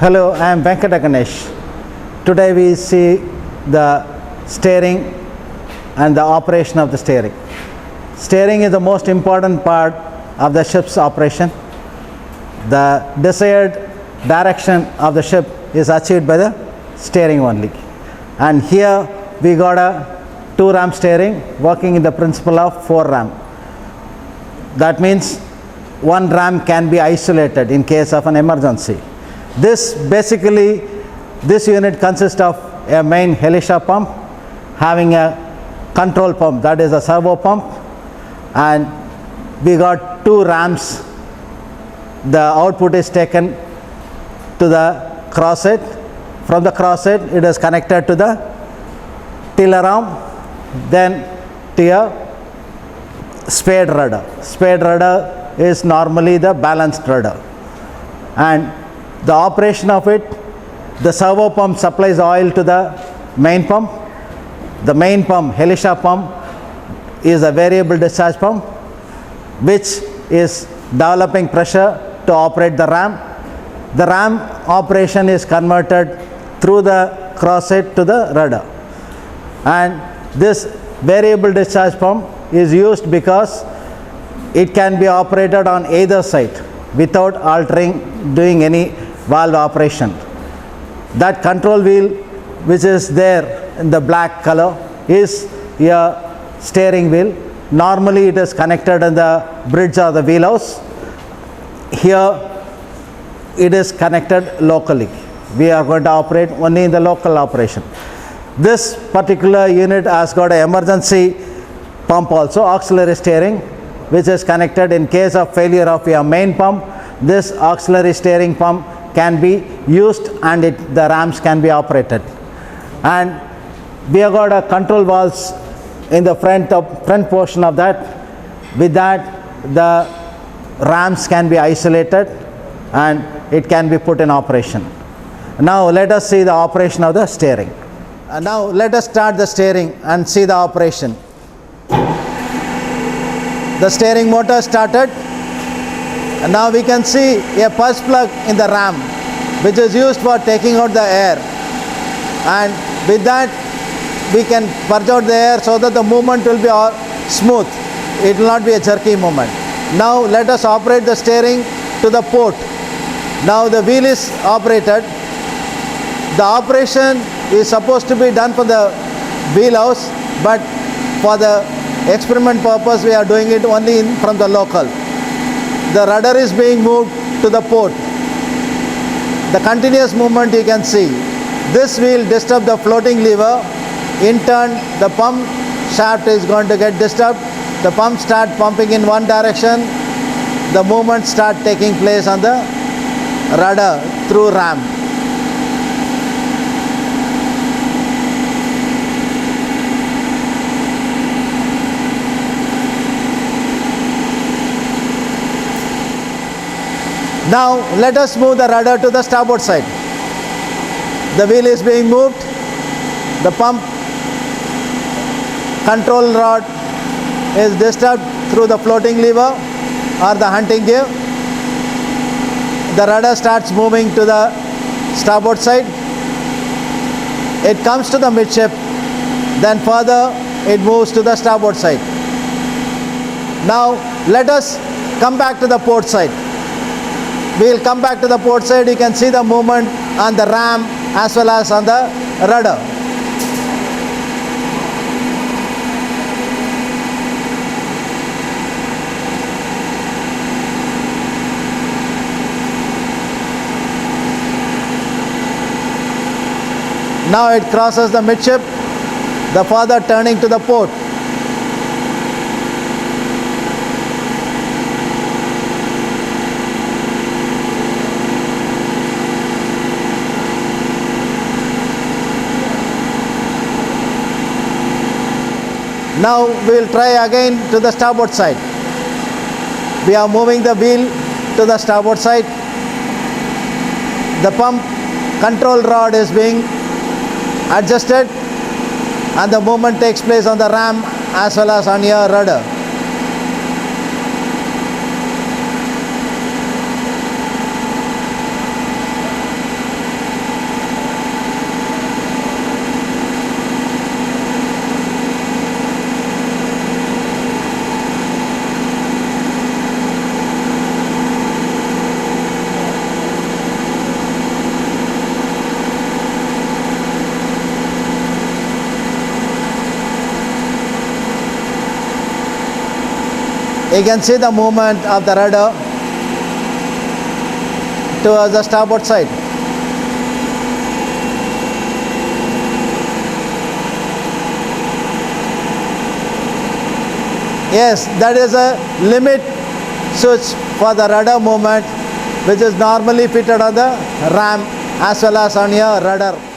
Hello, I am Venkata Ganesh. Today we see the steering and the operation of the steering. Steering is the most important part of the ship's operation. The desired direction of the ship is achieved by the steering only. And here we got a 2-ram steering working in the principle of 4-ram. That means 1 ram can be isolated in case of an emergency. This unit consists of a main Helisha pump having a control pump, that is a servo pump, and we got 2 rams. The output is taken to the crosshead. From the crosshead it is connected to the tiller arm, then to a spade rudder. Spade rudder is normally the balanced rudder, and the operation of it, the servo pump supplies oil to the main pump. The main pump, Helisha pump, is a variable discharge pump which is developing pressure to operate the ram. The ram operation is converted through the crosshead to the rudder, and this variable discharge pump is used because it can be operated on either side without doing any valve operation. That control wheel which is there in the black color is a steering wheel. Normally it is connected in the bridge or the wheelhouse. Here it is connected locally. We are going to operate only in the local operation. This particular unit has got an emergency pump also, auxiliary steering, which is connected in case of failure of your main pump. This auxiliary steering pump can be used and the rams can be operated. And we have got a control valves in the front portion of that. With that, the rams can be isolated and it can be put in operation. Now let us see the operation of the steering. Now let us start the steering and see the operation. The steering motor started, and now we can see a pulse plug in the ram which is used for taking out the air, and with that we can purge out the air so that the movement will be smooth. It will not be a jerky movement. Now let us operate the steering to the port. Now the wheel is operated. The operation is supposed to be done for the wheelhouse, but for the experiment purpose we are doing it only from the local. The rudder is being moved to the port. The continuous movement you can see. This will disturb the floating lever. In turn, the pump shaft is going to get disturbed. The pump start pumping in one direction. The movement start taking place on the rudder through ram. Now let us move the rudder to the starboard side. The wheel is being moved. The pump control rod is disturbed through the floating lever or the hunting gear. The rudder starts moving to the starboard side. It comes to the midship. Then further it moves to the starboard side. Now let us come back to the port side. We will come back to the port side. You can see the movement on the ram as well as on the rudder. Now it crosses the midship, the father turning to the port. Now we will try again to the starboard side. We are moving the wheel to the starboard side. The pump control rod is being adjusted and the movement takes place on the ram as well as on your rudder. You can see the movement of the rudder towards the starboard side. Yes, that is a limit switch for the rudder movement, which is normally fitted on the ram as well as on your rudder.